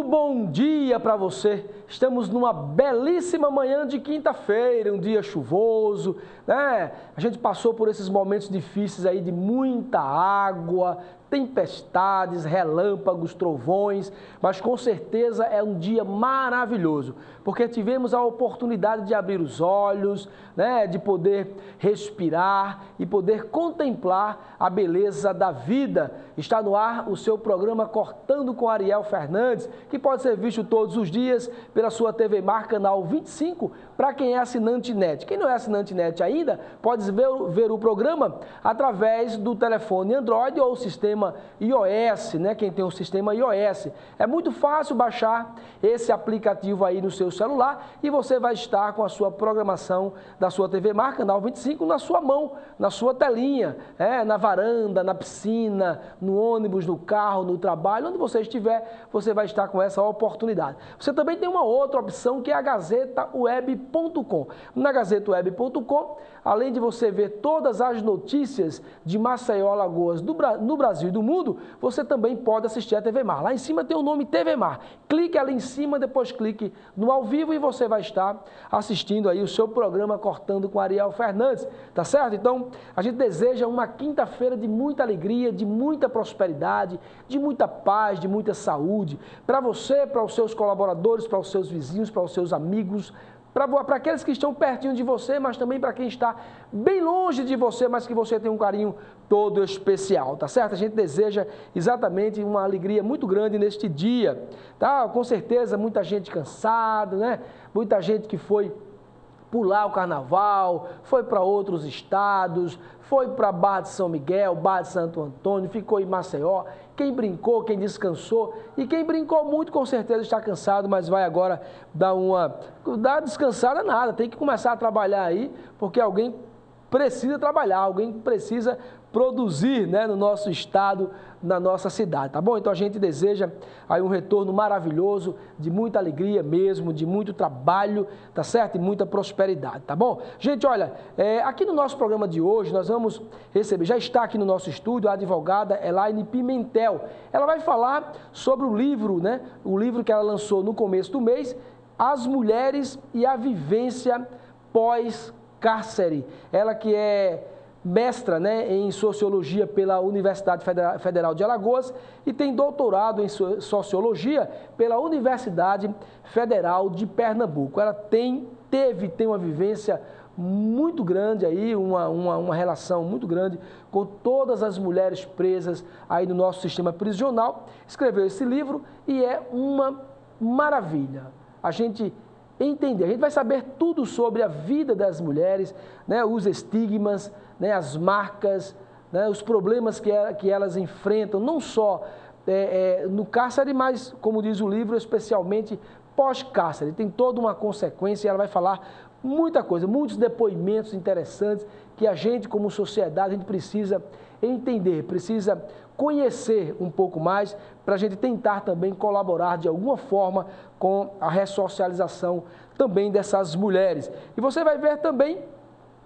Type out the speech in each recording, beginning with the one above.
bom dia para você. Estamos numa belíssima manhã de quinta-feira, um dia chuvoso, né? A gente passou por esses momentos difíceis aí de muita água, tempestades, relâmpagos, trovões, mas com certeza é um dia maravilhoso, porque tivemos a oportunidade de abrir os olhos, né, de poder respirar e poder contemplar a beleza da vida. Está no ar o seu programa Cortando com Ariel Fernandes, que pode ser visto todos os dias pela sua TV Mar, canal 25, para quem é assinante NET. Quem não é assinante NET ainda, pode ver o programa através do telefone Android ou sistema iOS, né? Quem tem o sistema iOS. É muito fácil baixar esse aplicativo aí no seu celular e você vai estar com a sua programação da sua TV Mar, canal 25, na sua mão, na sua telinha, na varanda, na piscina, no ônibus, no carro, no trabalho, onde você estiver, você vai estar com essa oportunidade. Você também tem uma outra opção que é a gazetaweb.com. Na gazetaweb.com, além de você ver todas as notícias de Maceió, Alagoas, no Brasil e do mundo, você também pode assistir a TV Mar. Lá em cima tem o nome TV Mar. Clique ali em cima, depois clique no ao vivo e você vai estar assistindo aí o seu programa Cortando com Ariel Fernandes, tá certo? Então, a gente deseja uma quinta-feira de muita alegria, de muita prosperidade, de muita paz, de muita saúde, para você, para os seus colaboradores, para os seus vizinhos, para os seus amigos, para aqueles que estão pertinho de você, mas também para quem está bem longe de você, mas que você tem um carinho todo especial, tá certo? A gente deseja exatamente uma alegria muito grande neste dia, tá? Com certeza, muita gente cansada, né? Muita gente que foi pular o carnaval, foi para outros estados, foi para Barra de São Miguel, Barra de Santo Antônio, ficou em Maceió. Quem brincou, quem descansou e quem brincou muito com certeza está cansado, mas vai agora dar descansada nada, tem que começar a trabalhar aí, porque alguém precisa trabalhar, alguém precisa produzir, né, no nosso estado, na nossa cidade, tá bom? Então a gente deseja aí um retorno maravilhoso, de muita alegria mesmo, de muito trabalho, tá certo? E muita prosperidade, tá bom? Gente, olha, aqui no nosso programa de hoje nós vamos receber, já está aqui no nosso estúdio a advogada Elaine Pimentel. Ela vai falar sobre o livro, né? O livro que ela lançou no começo do mês, As Mulheres e a Vivência Pós-Cárcere. Ela que é mestra, né, em Sociologia pela Universidade Federal de Alagoas e tem doutorado em Sociologia pela Universidade Federal de Pernambuco. Ela tem uma vivência muito grande aí, uma relação muito grande com todas as mulheres presas aí no nosso sistema prisional. Escreveu esse livro e é uma maravilha a gente entender. A gente vai saber tudo sobre a vida das mulheres, né, os estigmas, né, as marcas, né, os problemas que elas enfrentam, não só no cárcere, mas, como diz o livro, especialmente pós-cárcere. Tem toda uma consequência e ela vai falar muita coisa, muitos depoimentos interessantes que a gente, como sociedade, a gente precisa entender, precisa conhecer um pouco mais para a gente tentar também colaborar de alguma forma com a ressocialização também dessas mulheres. E você vai ver também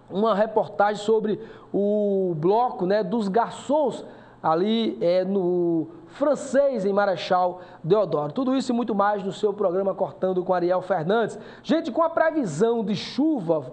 uma reportagem sobre o bloco, né, dos garçons ali no Francês, em Marechal Deodoro. Tudo isso e muito mais no seu programa Cortando com Ariel Fernandes. Gente, com a previsão de chuva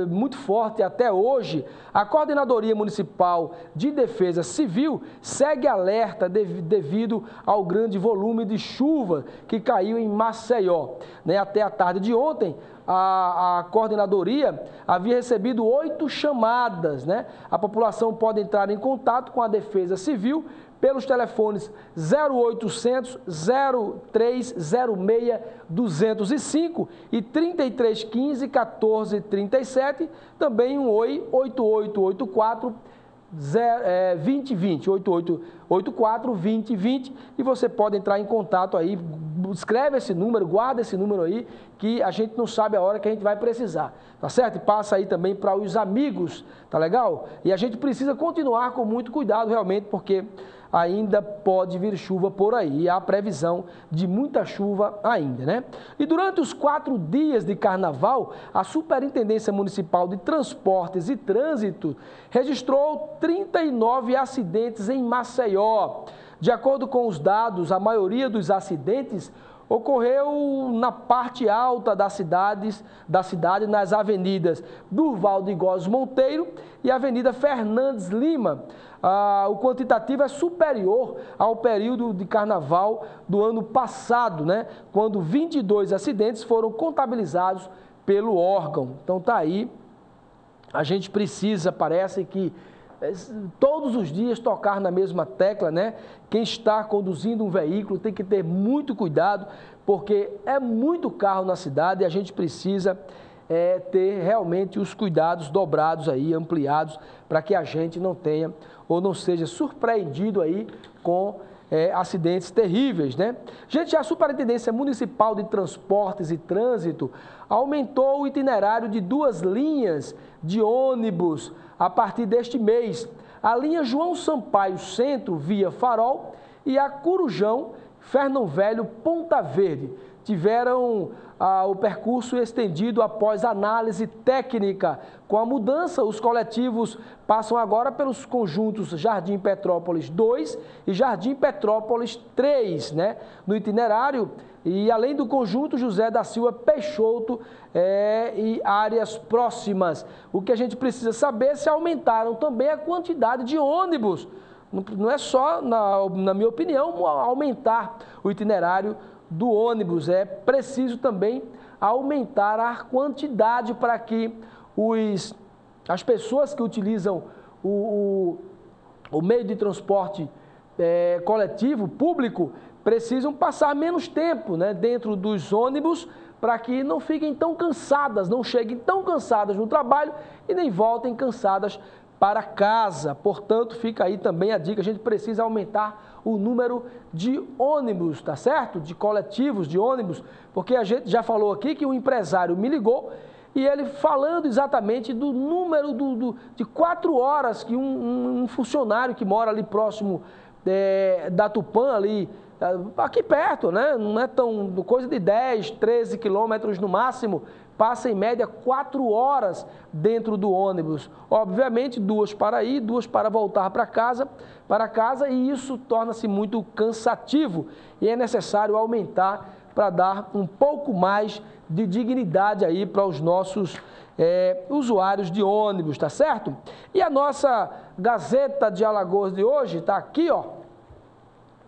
muito forte até hoje, a Coordenadoria Municipal de Defesa Civil segue alerta devido ao grande volume de chuva que caiu em Maceió. Até a tarde de ontem, a coordenadoria havia recebido 8 chamadas, né? A população pode entrar em contato com a Defesa Civil pelos telefones 0800 0306 205 e 3315 1437, também um oi 8884 2020, 8884 2020, e você pode entrar em contato aí, escreve esse número, guarda esse número aí, que a gente não sabe a hora que a gente vai precisar, tá certo? E passa aí também para os amigos, tá legal? E a gente precisa continuar com muito cuidado realmente, porque ainda pode vir chuva por aí, e há previsão de muita chuva ainda, né? E durante os 4 dias de carnaval, a Superintendência Municipal de Transportes e Trânsito registrou 39 acidentes em Maceió. De acordo com os dados, a maioria dos acidentes ocorreu na parte alta da cidade, nas avenidas Durval de Góes Monteiro e Avenida Fernandes Lima. O quantitativo é superior ao período de carnaval do ano passado, né? Quando 22 acidentes foram contabilizados pelo órgão. Então tá aí, a gente precisa, parece que todos os dias tocar na mesma tecla, né? Quem está conduzindo um veículo tem que ter muito cuidado, porque é muito carro na cidade e a gente precisa ter realmente os cuidados dobrados aí, ampliados, para que a gente não tenha ou não seja surpreendido aí com acidentes terríveis, né? Gente, a Superintendência Municipal de Transportes e Trânsito aumentou o itinerário de 2 linhas de ônibus a partir deste mês. A linha João Sampaio Centro, via Farol, e a Corujão, Fernão Velho, Ponta Verde, tiveram o percurso estendido após análise técnica. Com a mudança, os coletivos passam agora pelos conjuntos Jardim Petrópolis 2 e Jardim Petrópolis 3, né, no itinerário, e além do conjunto José da Silva Peixoto e áreas próximas. O que a gente precisa saber é se aumentaram também a quantidade de ônibus. Não é só, na minha opinião, aumentar o itinerário do ônibus, é preciso também aumentar a quantidade para que as pessoas que utilizam o meio de transporte coletivo, público, precisam passar menos tempo, né, dentro dos ônibus, para que não fiquem tão cansadas, não cheguem tão cansadas no trabalho e nem voltem cansadas para casa. Portanto, fica aí também a dica, a gente precisa aumentar o número de ônibus, tá certo? De coletivos, de ônibus, porque a gente já falou aqui que o empresário me ligou e ele falando exatamente do número de 4 horas que um funcionário que mora ali próximo da Tupã, ali, aqui perto, né? Não é tão, coisa de 10, 13 quilômetros no máximo, passa em média 4 horas dentro do ônibus. Obviamente, 2 para ir, 2 para voltar para casa, e isso torna-se muito cansativo e é necessário aumentar para dar um pouco mais de dignidade aí para os nossos usuários de ônibus, tá certo? E a nossa Gazeta de Alagoas de hoje está aqui, ó.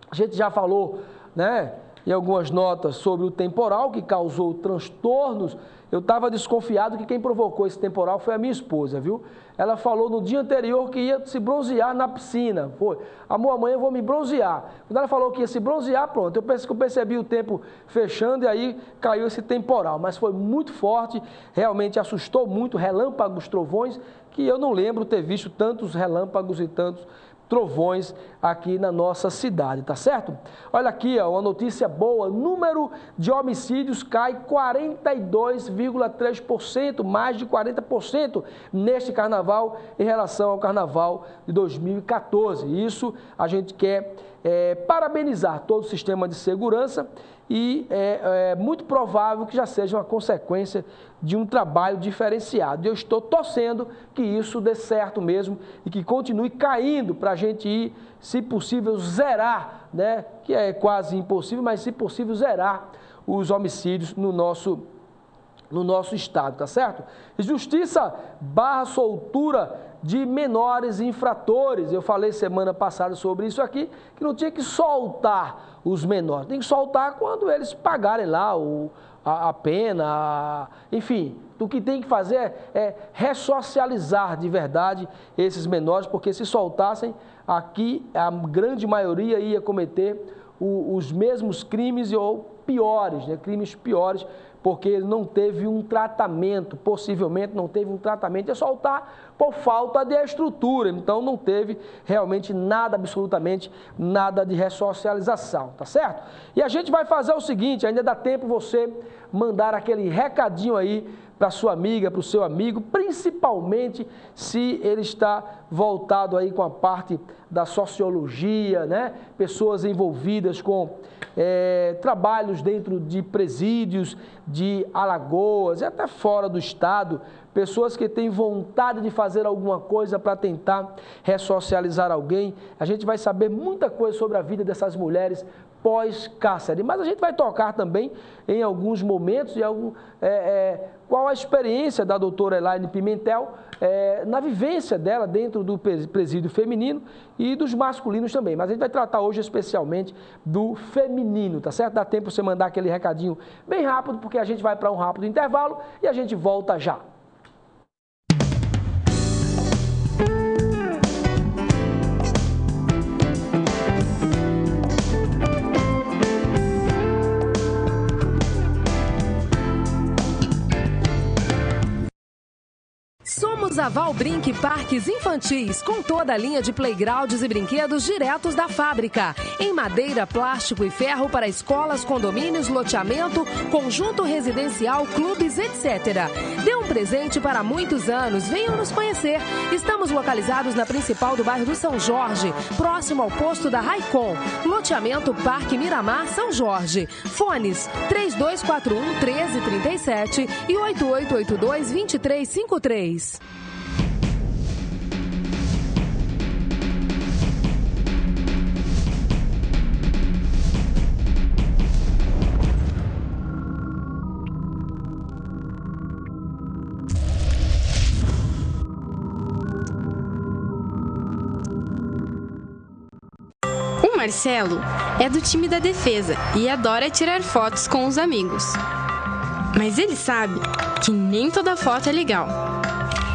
A gente já falou, né, em algumas notas sobre o temporal que causou transtornos. Eu estava desconfiado que quem provocou esse temporal foi a minha esposa, viu? Ela falou no dia anterior que ia se bronzear na piscina. Foi, amor, amanhã eu vou me bronzear. Quando ela falou que ia se bronzear, pronto, eu percebi o tempo fechando e aí caiu esse temporal. Mas foi muito forte, realmente assustou muito, relâmpagos, trovões, que eu não lembro ter visto tantos relâmpagos e tantos trovões aqui na nossa cidade, tá certo? Olha aqui, ó, uma notícia boa, número de homicídios cai 42,3%, mais de 40% neste carnaval em relação ao carnaval de 2014. Isso a gente quer parabenizar todo o sistema de segurança e é muito provável que já seja uma consequência de um trabalho diferenciado. Eu estou torcendo que isso dê certo mesmo e que continue caindo para a gente ir, se possível, zerar, né? Que é quase impossível, mas se possível zerar os homicídios no nosso estado, tá certo? Justiça barra soltura de menores infratores. Eu falei semana passada sobre isso aqui, que não tinha que soltar os menores, tem que soltar quando eles pagarem lá a pena, enfim. O que tem que fazer é ressocializar de verdade esses menores, porque se soltassem, aqui a grande maioria ia cometer os mesmos crimes ou piores, né? Crimes piores, porque ele não teve um tratamento, possivelmente não teve um tratamento, é soltar por falta de estrutura, então não teve realmente nada, absolutamente nada de ressocialização, tá certo? E a gente vai fazer o seguinte, ainda dá tempo você mandar aquele recadinho aí para sua amiga, para o seu amigo, principalmente se ele está voltado aí com a parte da sociologia, né? Pessoas envolvidas com trabalhos dentro de presídios, de Alagoas e até fora do estado, pessoas que têm vontade de fazer alguma coisa para tentar ressocializar alguém. A gente vai saber muita coisa sobre a vida dessas mulheres pós-cárcere, mas a gente vai tocar também em alguns momentos qual a experiência da doutora Elaine Pimentel na vivência dela dentro do presídio feminino e dos masculinos também. Mas a gente vai tratar hoje especialmente do feminino, tá certo? Dá tempo você mandar aquele recadinho bem rápido, porque a gente vai para um rápido intervalo e a gente volta já. Somos a Valbrinq Parques Infantis, com toda a linha de playgrounds e brinquedos diretos da fábrica. Em madeira, plástico e ferro para escolas, condomínios, loteamento, conjunto residencial, clubes, etc. Dê um presente para muitos anos. Venham nos conhecer. Estamos localizados na principal do bairro do São Jorge, próximo ao posto da Raicom. Loteamento Parque Miramar, São Jorge. Fones 3241-1337 e 8882-2353. O Marcelo é do time da defesa e adora tirar fotos com os amigos. Mas ele sabe que nem toda foto é legal.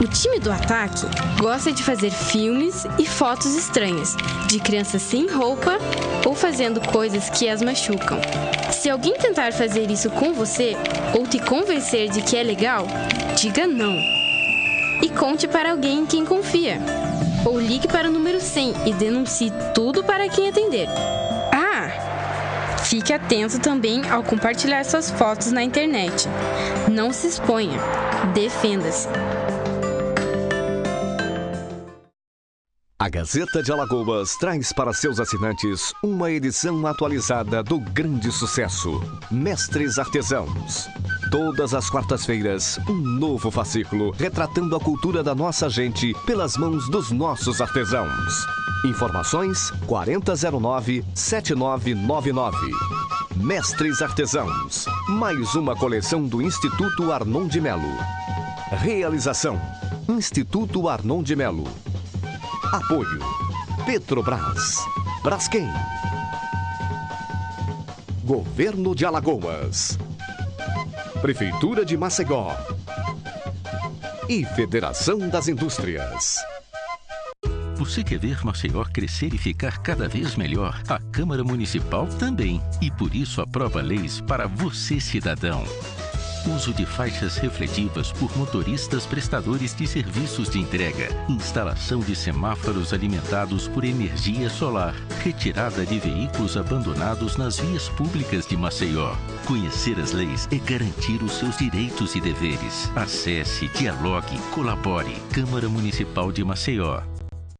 O time do ataque gosta de fazer filmes e fotos estranhas, de crianças sem roupa ou fazendo coisas que as machucam. Se alguém tentar fazer isso com você ou te convencer de que é legal, diga não. E conte para alguém em quem confia. Ou ligue para o número 100 e denuncie tudo para quem atender. Fique atento também ao compartilhar suas fotos na internet. Não se exponha. Defenda-se. A Gazeta de Alagoas traz para seus assinantes uma edição atualizada do grande sucesso Mestres Artesãos. Todas as quartas-feiras, um novo fascículo retratando a cultura da nossa gente pelas mãos dos nossos artesãos. Informações 4009-7999. Mestres Artesãos. Mais uma coleção do Instituto Arnon de Melo. Realização Instituto Arnon de Melo. Apoio Petrobras. Braskem. Governo de Alagoas. Prefeitura de Maceió. E Federação das Indústrias. Você quer ver Maceió crescer e ficar cada vez melhor? A Câmara Municipal também. E por isso aprova leis para você, cidadão. Uso de faixas refletivas por motoristas prestadores de serviços de entrega. Instalação de semáforos alimentados por energia solar. Retirada de veículos abandonados nas vias públicas de Maceió. Conhecer as leis é garantir os seus direitos e deveres. Acesse, dialogue, colabore. Câmara Municipal de Maceió.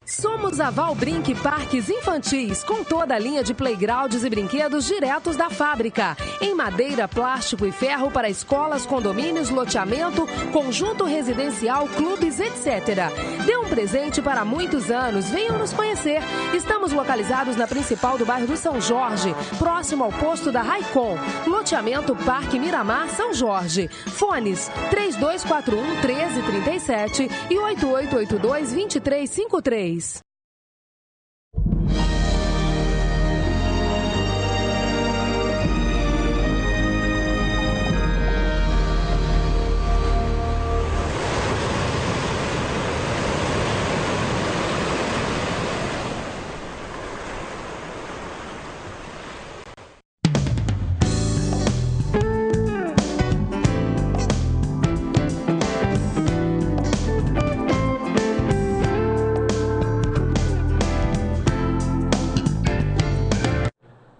Somos a Valbrinq Parques Infantis, com toda a linha de playgrounds e brinquedos diretos da fábrica. Em madeira, plástico e ferro para escolas, condomínios, loteamento, conjunto residencial, clubes, etc. Dê um presente para muitos anos. Venham nos conhecer. Estamos localizados na principal do bairro do São Jorge, próximo ao posto da Raicom. Loteamento Parque Miramar, São Jorge. Fones 3241-1337 e 8882-2353.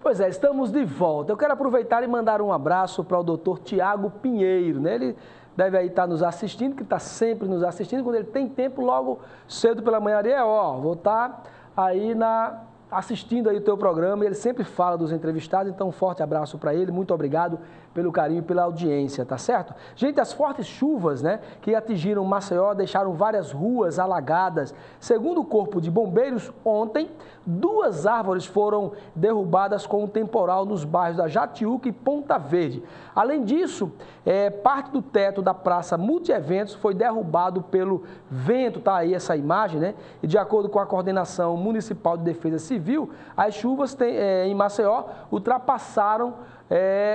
Pois é, estamos de volta. Eu quero aproveitar e mandar um abraço para o doutor Tiago Pinheiro, né? Ele deve aí estar nos assistindo, que está sempre nos assistindo. Quando ele tem tempo, logo cedo pela manhã, vou estar aí assistindo aí o teu programa, ele sempre fala dos entrevistados, então um forte abraço para ele, muito obrigado pelo carinho e pela audiência, tá certo? Gente, as fortes chuvas, né, que atingiram Maceió, deixaram várias ruas alagadas. Segundo o Corpo de Bombeiros, ontem, 2 árvores foram derrubadas com um temporal nos bairros da Jatiuca e Ponta Verde. Além disso, parte do teto da Praça Multieventos foi derrubado pelo vento, tá aí essa imagem, né? E de acordo com a Coordenação Municipal de Defesa Civil, as chuvas em Maceió ultrapassaram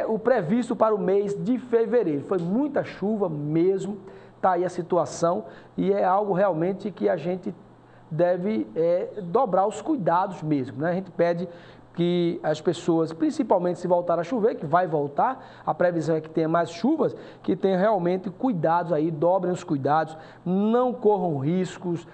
o previsto para o mês de fevereiro. Foi muita chuva mesmo, tá aí a situação e é algo realmente que a gente deve dobrar os cuidados mesmo, né? A gente pede que as pessoas, principalmente se voltar a chover, que vai voltar, a previsão é que tenha mais chuvas, que tenham realmente cuidados aí, dobrem os cuidados, não corram riscos,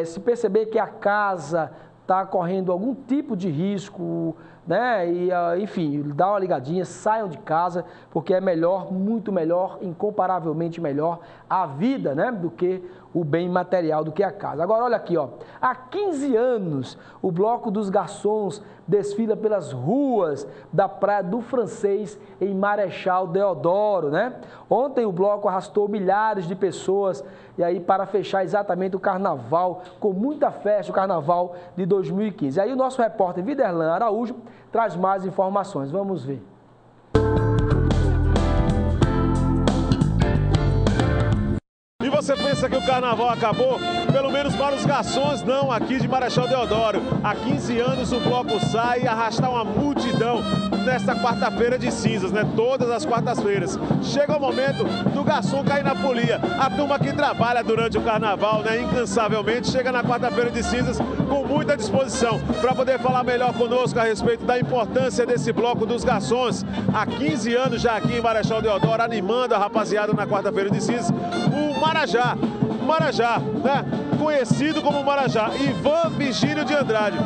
se perceber que a casa está correndo algum tipo de risco, né? E, enfim, dá uma ligadinha, saiam de casa, porque é melhor, muito melhor, incomparavelmente melhor a vida, né? Do que o bem material, do que a casa. Agora, olha aqui, ó. Há 15 anos, o Bloco dos Garçons desfila pelas ruas da Praia do Francês, em Marechal Deodoro, né? Ontem o bloco arrastou milhares de pessoas e aí para fechar exatamente o carnaval, com muita festa, o carnaval de 2015. Aí o nosso repórter Viderlan Araújo traz mais informações. Vamos ver. E você pensa que o carnaval acabou? Pelo menos para os garçons, não, aqui de Marechal Deodoro. Há 15 anos o bloco sai e arrasta uma multidão nesta quarta-feira de cinzas, né? Todas as quartas-feiras. Chega o momento do garçom cair na folia. A turma que trabalha durante o carnaval, né, incansavelmente, chega na quarta-feira de cinzas com muita disposição para poder falar melhor conosco a respeito da importância desse bloco dos garçons. Há 15 anos já aqui em Marechal Deodoro, animando a rapaziada na quarta-feira de cinzas, o Marajá, né? Conhecido como Marajá, Ivan Virgínio de Andrade.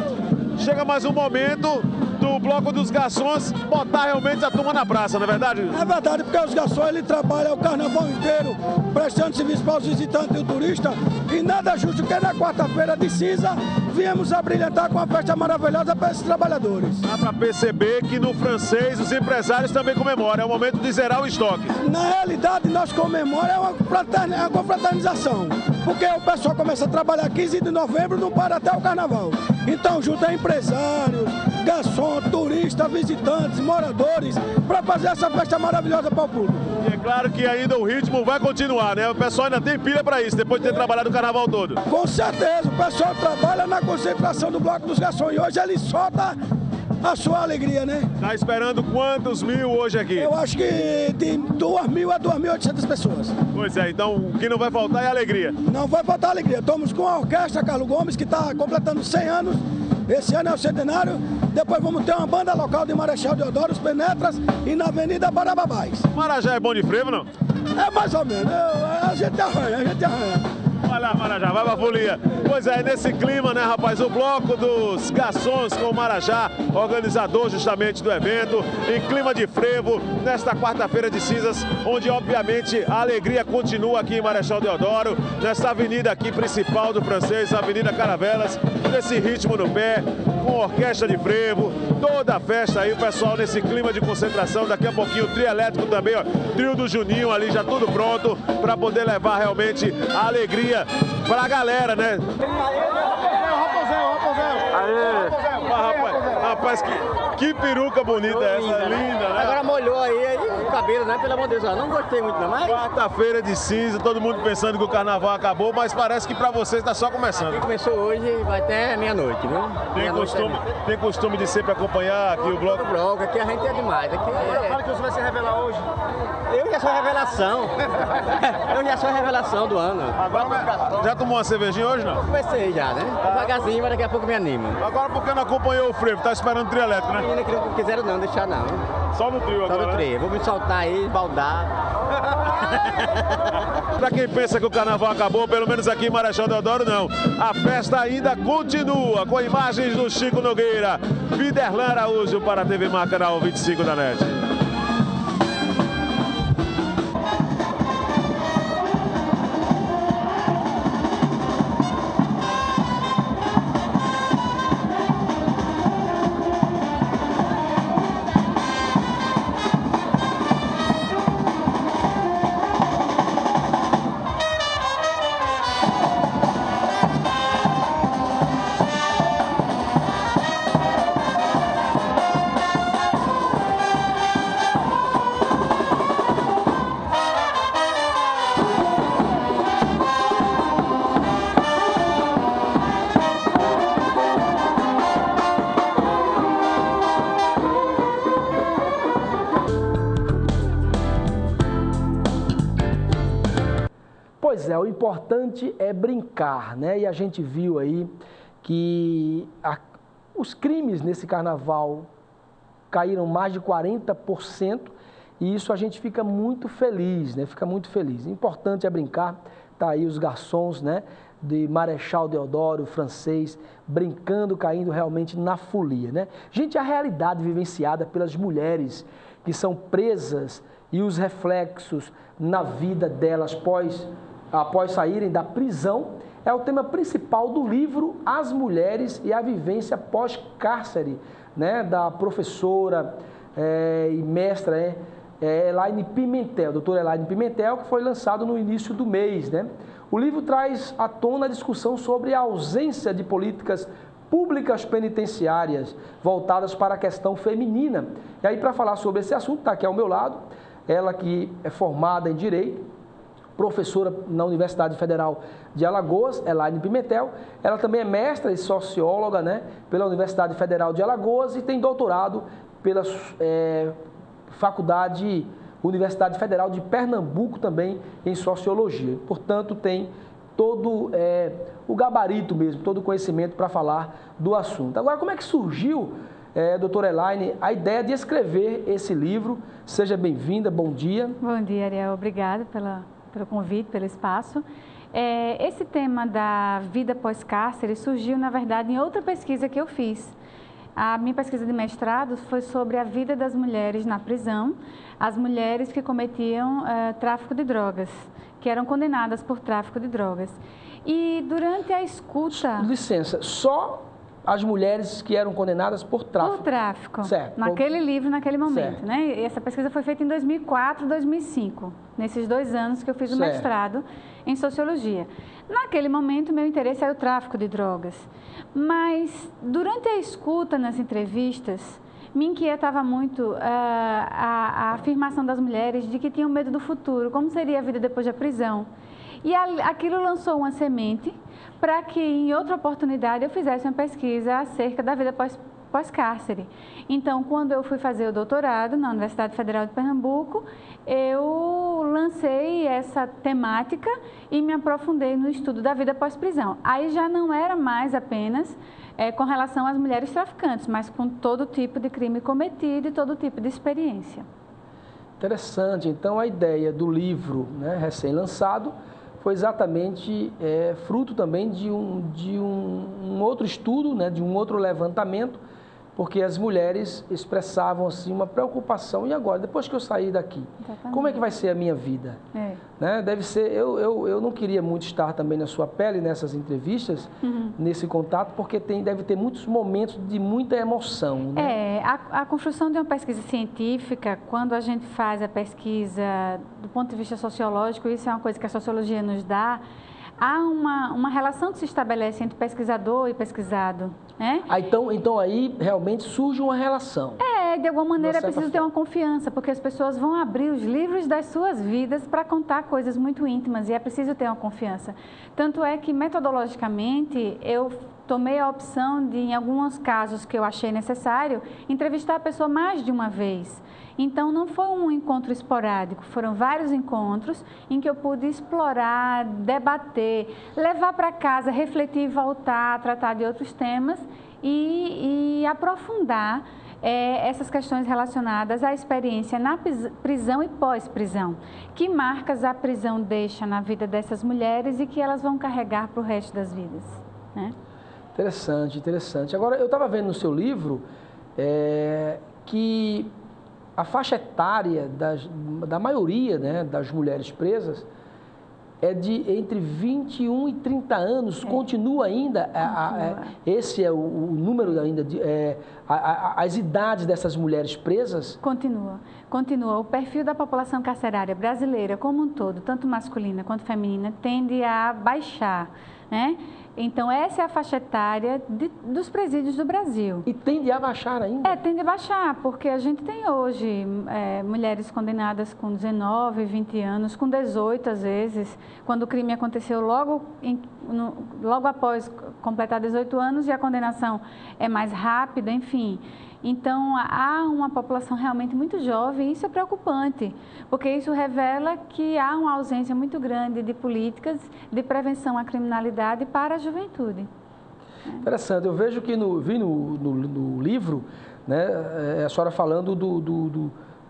Chega mais um momento do bloco dos garçons botar realmente a turma na praça, não é verdade? É verdade, porque os garçons ele trabalham o carnaval inteiro prestando serviço para os visitantes e o turista, e nada justo que na quarta-feira de cinza viemos a brilhantar com uma festa maravilhosa para esses trabalhadores. Dá para perceber que no Francês os empresários também comemoram, é o momento de zerar o estoque. Na realidade, nós comemoramos uma confraternização, porque o pessoal começa a trabalhar 15 de novembro, não para até o carnaval. Então junta empresários, garçom, turista, visitantes, moradores, para fazer essa festa maravilhosa para o público. E é claro que ainda o ritmo vai continuar, né? O pessoal ainda tem pilha para isso, depois de ter trabalhado o carnaval todo. Com certeza, o pessoal trabalha na concentração do Bloco dos Garçons e hoje ele solta a sua alegria, né? Tá esperando quantos mil hoje aqui? Eu acho que de 2.000 a 2.800 pessoas. Pois é, então o que não vai faltar é alegria. Não vai faltar alegria. Estamos com a Orquestra Carlos Gomes, que está completando 100 anos. Esse ano é o centenário. Depois vamos ter uma banda local de Marechal Deodoro, os Penetras, e na Avenida Barababás. Marajá é bom de frevo, não? É mais ou menos. A gente arranha. Vai lá, Marajá, vai pra folia. Pois é, nesse clima, né, rapaz, o bloco dos garçons com o Marajá, organizador justamente do evento, em clima de frevo, nesta quarta-feira de cinzas, onde obviamente a alegria continua aqui em Marechal Deodoro, nessa avenida aqui principal do Francês, a Avenida Caravelas, nesse ritmo no pé, com orquestra de frevo, toda a festa aí, o pessoal nesse clima de concentração, daqui a pouquinho o trio elétrico também, ó, trio do Juninho ali, já tudo pronto, para poder levar realmente a alegria pra galera, né? Rapaz, que peruca bonita é essa, linda, né? Agora molhou aí o cabelo, né? Pelo amor de Deus, não gostei muito, não, mas... Quarta-feira de cinza, todo mundo pensando que o carnaval acabou, mas parece que pra vocês tá só começando. Aqui começou hoje e vai até meia-noite, viu? Tem costume de sempre acompanhar aqui o bloco? O bloco, aqui a gente é demais. Aqui Fala que você vai se revelar hoje. Eu já sou a revelação. Eu já sou a revelação do ano. Agora, já tomou uma cervejinha hoje, não? Comecei já, né? Devagarzinho, mas daqui a pouco me anima. Agora por que não acompanhou o frevo? Tá esperando o trio elétrico, né? Menina que não quiseram não, deixar não. Só no trio agora, Só no trio. Vou me soltar aí, baldar. Pra quem pensa que o carnaval acabou, pelo menos aqui em Marechal Deodoro, não. A festa ainda continua, com imagens do Chico Nogueira. Viderlan Araújo para a TV Mar, canal 25 da NET. Pois é, o importante é brincar, né? E a gente viu aí que os crimes nesse carnaval caíram mais de 40%, e isso a gente fica muito feliz, né? Fica muito feliz. O importante é brincar, tá aí os garçons, né? De Marechal Deodoro, francês, brincando, caindo realmente na folia, né? Gente, a realidade vivenciada pelas mulheres que são presas e os reflexos na vida delas após saírem da prisão é o tema principal do livro As Mulheres e a Vivência Pós-Cárcere, né? Da professora e mestra Elaine Pimentel, doutora Elaine Pimentel, que foi lançado no início do mês, né? O livro traz à tona a discussão sobre a ausência de políticas públicas penitenciárias voltadas para a questão feminina. E aí, para falar sobre esse assunto, está aqui ao meu lado, ela que é formada em Direito, professora na Universidade Federal de Alagoas, Elaine Pimentel. Ela também é mestra e socióloga, né, pela Universidade Federal de Alagoas e tem doutorado pela Universidade Federal de Pernambuco também em Sociologia. Portanto, tem todo o gabarito mesmo, todo o conhecimento para falar do assunto. Agora, como é que surgiu, doutora Elaine, a ideia de escrever esse livro? Seja bem-vinda, bom dia. Bom dia, Ariel. Obrigada pelo convite, pelo espaço. Esse tema da vida pós-cárcere surgiu, na verdade, em outra pesquisa que eu fiz. A minha pesquisa de mestrado foi sobre a vida das mulheres na prisão, as mulheres que cometiam tráfico de drogas, que eram condenadas por tráfico de drogas. E durante a escuta... Licença, só as mulheres que eram condenadas por tráfico? Por tráfico, certo. Naquele livro, naquele momento. Certo. Né? E essa pesquisa foi feita em 2004 e 2005, nesses 2 anos que eu fiz o mestrado em Sociologia. Naquele momento, meu interesse era o tráfico de drogas. Mas, durante a escuta nas entrevistas, me inquietava muito a afirmação das mulheres de que tinham medo do futuro, como seria a vida depois da prisão. E aquilo lançou uma semente para que, em outra oportunidade, eu fizesse uma pesquisa acerca da vida pós-cárcere. Então, quando eu fui fazer o doutorado na Universidade Federal de Pernambuco, eu lancei essa temática e me aprofundei no estudo da vida pós-prisão. Aí já não era mais apenas com relação às mulheres traficantes, mas com todo tipo de crime cometido e todo tipo de experiência. Interessante. Então, a ideia do livro, né, recém-lançado foi exatamente fruto também de um outro estudo, né, de um outro levantamento, porque as mulheres expressavam assim uma preocupação. E agora, depois que eu sair daqui, exatamente, como é que vai ser a minha vida? Né? Deve ser. Eu não queria muito estar também na sua pele nessas entrevistas, nesse contato, porque deve ter muitos momentos de muita emoção. Né? A construção de uma pesquisa científica, quando a gente faz a pesquisa do ponto de vista sociológico, isso é uma coisa que a sociologia nos dá. Há uma relação que se estabelece entre pesquisador e pesquisado. Né? Então aí realmente surge uma relação. De alguma maneira é preciso ter uma confiança, porque as pessoas vão abrir os livros das suas vidas para contar coisas muito íntimas e é preciso ter uma confiança. Tanto é que, metodologicamente, eu tomei a opção de, em alguns casos que eu achei necessário, entrevistar a pessoa mais de uma vez. Então, não foi um encontro esporádico, foram vários encontros em que eu pude explorar, debater, levar para casa, refletir e voltar, tratar de outros temas e aprofundar essas questões relacionadas à experiência na prisão e pós-prisão. Que marcas a prisão deixa na vida dessas mulheres e que elas vão carregar para o resto das vidas. Né? Interessante, interessante. Agora, eu estava vendo no seu livro que a faixa etária da maioria, né, das mulheres presas é de entre 21 e 30 anos. Continua ainda? Esse é o número ainda, as idades dessas mulheres presas? Continua. O perfil da população carcerária brasileira como um todo, tanto masculina quanto feminina, tende a baixar. Né? Então, essa é a faixa etária dos presídios do Brasil. E tende a baixar ainda? Tende a baixar, porque a gente tem hoje mulheres condenadas com 19, 20 anos, com 18 às vezes, quando o crime aconteceu logo após completar 18 anos e a condenação é mais rápida, enfim. Então, há uma população realmente muito jovem e isso é preocupante, porque isso revela que há uma ausência muito grande de políticas de prevenção à criminalidade para a juventude. Interessante. Eu vejo que vi no livro, né, a senhora falando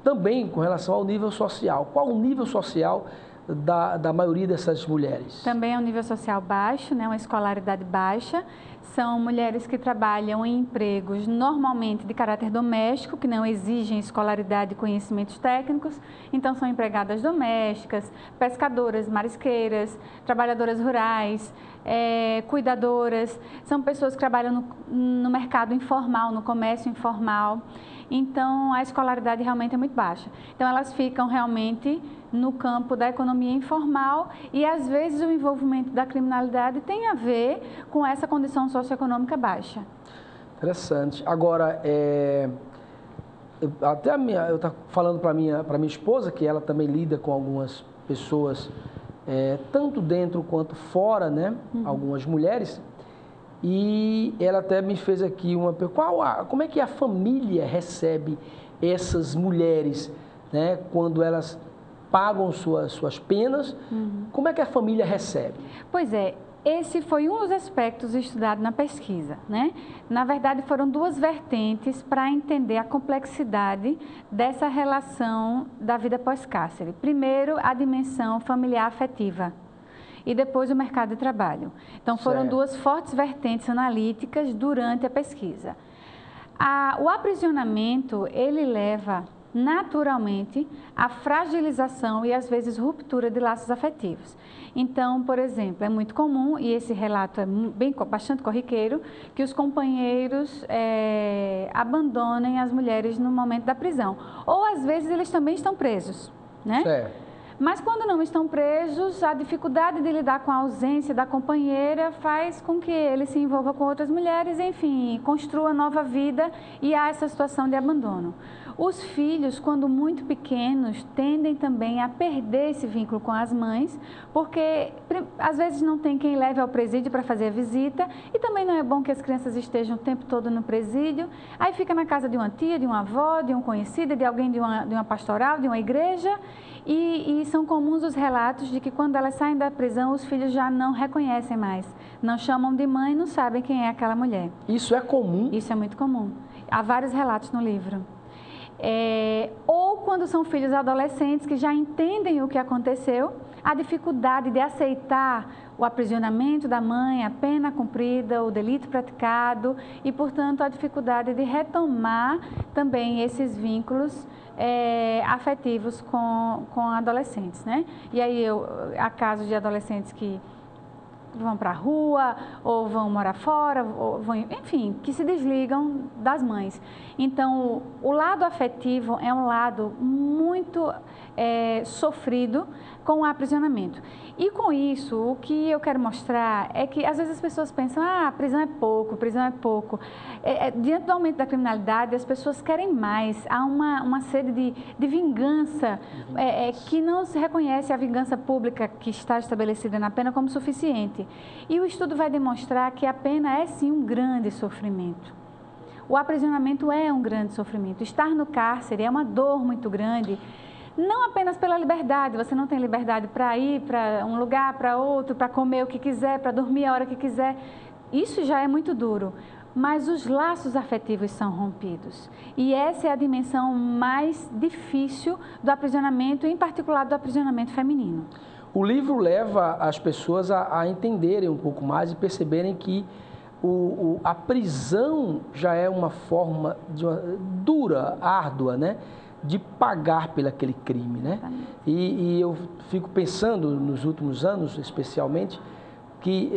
também com relação ao nível social. Qual o nível social da maioria dessas mulheres? Também é um nível social baixo, né, uma escolaridade baixa. São mulheres que trabalham em empregos normalmente de caráter doméstico, que não exigem escolaridade e conhecimentos técnicos. Então, são empregadas domésticas, pescadoras, marisqueiras, trabalhadoras rurais, cuidadoras. São pessoas que trabalham no mercado informal, no comércio informal. Então, a escolaridade realmente é muito baixa. Então, elas ficam realmente no campo da economia informal e, às vezes, o envolvimento da criminalidade tem a ver com essa condição socioeconômica baixa. Interessante. Agora, eu estava falando para minha esposa, que ela também lida com algumas pessoas, tanto dentro quanto fora, né? Algumas mulheres. E ela até me fez aqui uma pergunta, como é que a família recebe essas mulheres, né, quando elas pagam suas penas, como é que a família recebe? Pois é, esse foi um dos aspectos estudados na pesquisa, né? Na verdade, foram duas vertentes para entender a complexidade dessa relação da vida pós-cárcere. Primeiro, a dimensão familiar afetiva. E depois o mercado de trabalho. Então, foram duas fortes vertentes analíticas durante a pesquisa. O aprisionamento, ele leva naturalmente à fragilização e, às vezes, ruptura de laços afetivos. Então, por exemplo, é muito comum, e esse relato é bastante corriqueiro, que os companheiros abandonem as mulheres no momento da prisão. Ou, às vezes, eles também estão presos, né? Certo. Mas quando não estão presos, a dificuldade de lidar com a ausência da companheira faz com que ele se envolva com outras mulheres, enfim, construa nova vida e há essa situação de abandono. Os filhos, quando muito pequenos, tendem também a perder esse vínculo com as mães, porque às vezes não tem quem leve ao presídio para fazer a visita e também não é bom que as crianças estejam o tempo todo no presídio. Aí fica na casa de uma tia, de uma avó, de um conhecido, de alguém de uma pastoral, de uma igreja. E são comuns os relatos de que quando elas saem da prisão, os filhos já não reconhecem mais, não chamam de mãe, não sabem quem é aquela mulher. Isso é comum? Isso é muito comum. Há vários relatos no livro. Ou quando são filhos adolescentes que já entendem o que aconteceu, a dificuldade de aceitar o aprisionamento da mãe, a pena cumprida, o delito praticado e, portanto, a dificuldade de retomar também esses vínculos afetivos com adolescentes, né? E aí há casos de adolescentes que vão para a rua, ou vão morar fora, ou vão, enfim, que se desligam das mães. Então, o lado afetivo é um lado muito sofrido com o aprisionamento. E com isso, o que eu quero mostrar é que, às vezes, as pessoas pensam, prisão é pouco, prisão é pouco. Diante do aumento da criminalidade, as pessoas querem mais. Há uma sede de vingança que não se reconhece a vingança pública que está estabelecida na pena como suficiente. E o estudo vai demonstrar que a pena é, sim, um grande sofrimento. O aprisionamento é um grande sofrimento. Estar no cárcere é uma dor muito grande. Não apenas pela liberdade, você não tem liberdade para ir para um lugar, para outro, para comer o que quiser, para dormir a hora que quiser. Isso já é muito duro, mas os laços afetivos são rompidos. E essa é a dimensão mais difícil do aprisionamento, em particular do aprisionamento feminino. O livro leva as pessoas a entenderem um pouco mais e perceberem que a prisão já é uma forma dura, árdua, né? De pagar pelo aquele crime, né? E eu fico pensando, nos últimos anos, especialmente, que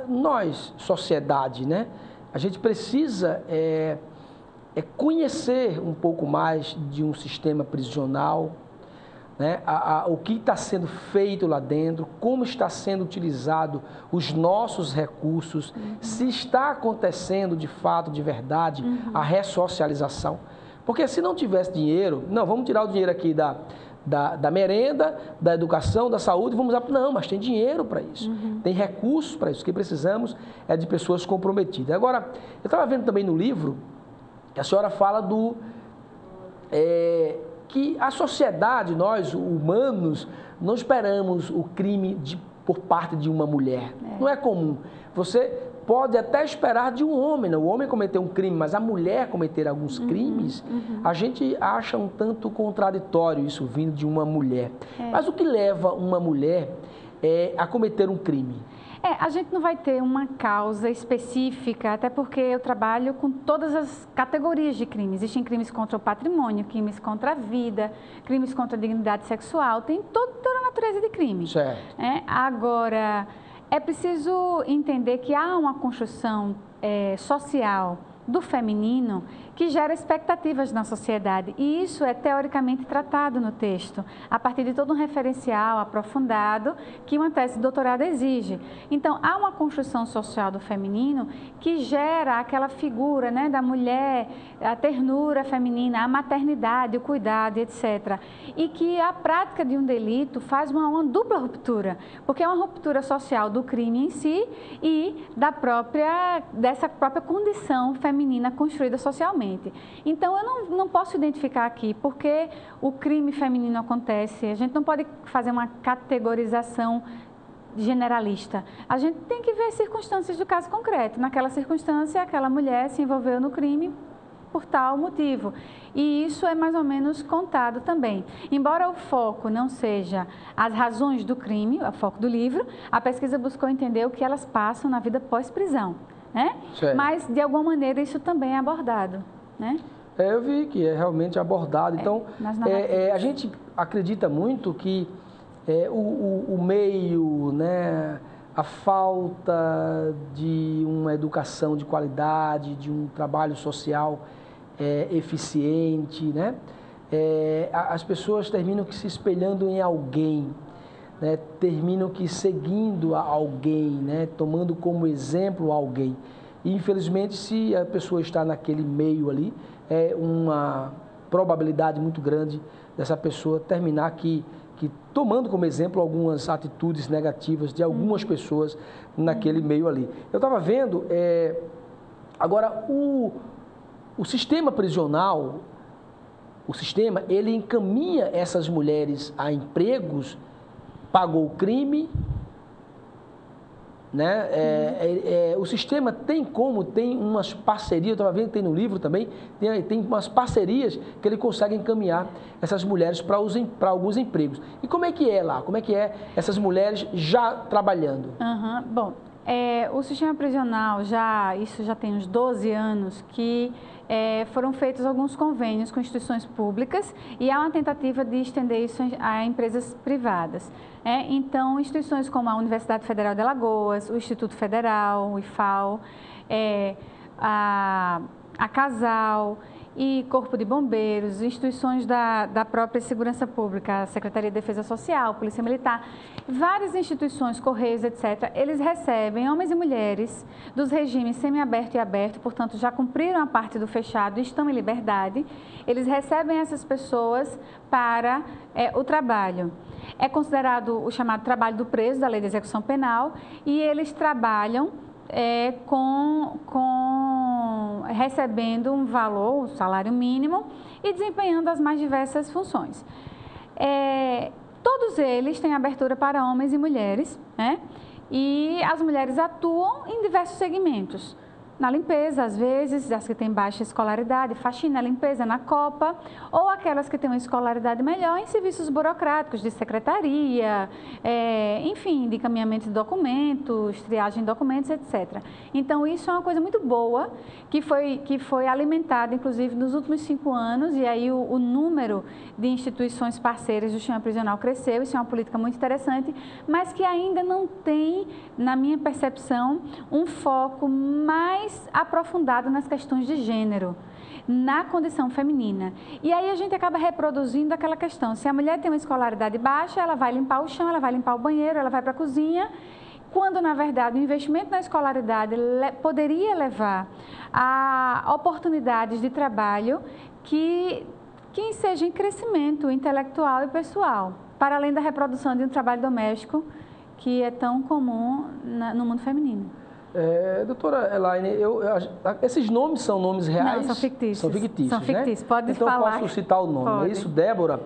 nós, sociedade, né? A gente precisa conhecer um pouco mais de um sistema prisional, né, o que está sendo feito lá dentro, como está sendo utilizado os nossos recursos, se está acontecendo de fato, de verdade, a ressocialização. Porque se não tivesse dinheiro, não, vamos tirar o dinheiro aqui da merenda, da educação, da saúde, vamos... Não, mas tem dinheiro para isso, tem recursos para isso. O que precisamos é de pessoas comprometidas. Agora, eu estava vendo também no livro, que a senhora fala que a sociedade, nós, humanos, não esperamos o crime por parte de uma mulher. Não é comum. Você pode até esperar de um homem, né? O homem cometer um crime, mas a mulher cometer alguns crimes, a gente acha um tanto contraditório isso vindo de uma mulher. Mas o que leva uma mulher a cometer um crime? A gente não vai ter uma causa específica, até porque eu trabalho com todas as categorias de crime. Existem crimes contra o patrimônio, crimes contra a vida, crimes contra a dignidade sexual, tem toda a natureza de crime. Certo. Agora, é preciso entender que há uma construção social do feminino que gera expectativas na sociedade. E isso é teoricamente tratado no texto, a partir de todo um referencial aprofundado que uma tese de doutorado exige. Então, há uma construção social do feminino que gera aquela figura, né, da mulher, a ternura feminina, a maternidade, o cuidado, etc. E que a prática de um delito faz uma dupla ruptura, porque é uma ruptura social do crime em si e dessa própria condição feminina construída socialmente. Então, eu não posso identificar aqui porque o crime feminino acontece. A gente não pode fazer uma categorização generalista. A gente tem que ver circunstâncias do caso concreto. Naquela circunstância, aquela mulher se envolveu no crime por tal motivo. E isso é mais ou menos contado também. Embora o foco não seja as razões do crime, o foco do livro, a pesquisa buscou entender o que elas passam na vida pós-prisão. Né? Mas, de alguma maneira, isso também é abordado. Né? Eu vi que é realmente abordado. Então, a gente acredita muito que o meio, né, a falta de uma educação de qualidade, de um trabalho social eficiente, né? As pessoas terminam que se espelhando em alguém, né? Terminam que seguindo a alguém, né? Tomando como exemplo alguém. E, infelizmente, se a pessoa está naquele meio ali, é uma probabilidade muito grande dessa pessoa terminar que tomando como exemplo algumas atitudes negativas de algumas pessoas naquele meio ali. Eu estava vendo, agora, o sistema prisional, ele encaminha essas mulheres a empregos, pagou o crime, né? O sistema tem umas parcerias, eu estava vendo que tem no livro também, tem umas parcerias que ele consegue encaminhar essas mulheres para alguns empregos. E como é que é lá? Como é que é essas mulheres já trabalhando? Bom, o sistema prisional, isso já tem uns 12 anos que foram feitos alguns convênios com instituições públicas e há uma tentativa de estender isso a empresas privadas. Então, instituições como a Universidade Federal de Alagoas, o Instituto Federal, o IFAL, a Casal e Corpo de Bombeiros, instituições da própria Segurança Pública, a Secretaria de Defesa Social, Polícia Militar, várias instituições, Correios, etc., eles recebem homens e mulheres dos regimes semiaberto e aberto, portanto, já cumpriram a parte do fechado e estão em liberdade, eles recebem essas pessoas para o trabalho. É considerado o chamado trabalho do preso, da Lei de Execução Penal, e eles trabalham recebendo um valor, o salário mínimo, e desempenhando as mais diversas funções. Todos eles têm abertura para homens e mulheres, né? E as mulheres atuam em diversos segmentos. Na limpeza, às vezes, as que têm baixa escolaridade, faxina, limpeza na copa, ou aquelas que têm uma escolaridade melhor em serviços burocráticos de secretaria, enfim, de encaminhamento de documentos, triagem de documentos, etc. Então, isso é uma coisa muito boa, que foi alimentada, inclusive, nos últimos 5 anos, e aí o número de instituições parceiras do sistema prisional cresceu, isso é uma política muito interessante, mas que ainda não tem, na minha percepção, um foco mais mais aprofundado nas questões de gênero, na condição feminina. E aí a gente acaba reproduzindo aquela questão, se a mulher tem uma escolaridade baixa, ela vai limpar o chão, ela vai limpar o banheiro, ela vai para a cozinha, quando, na verdade, o investimento na escolaridade poderia levar a oportunidades de trabalho que sejam em crescimento intelectual e pessoal, para além da reprodução de um trabalho doméstico que é tão comum no mundo feminino. Doutora Elaine, esses nomes são nomes reais? Não, são fictícios. São fictícios, são fictícios. Né? Pode então falar. Então posso citar o nome, Pode. É isso? Débora,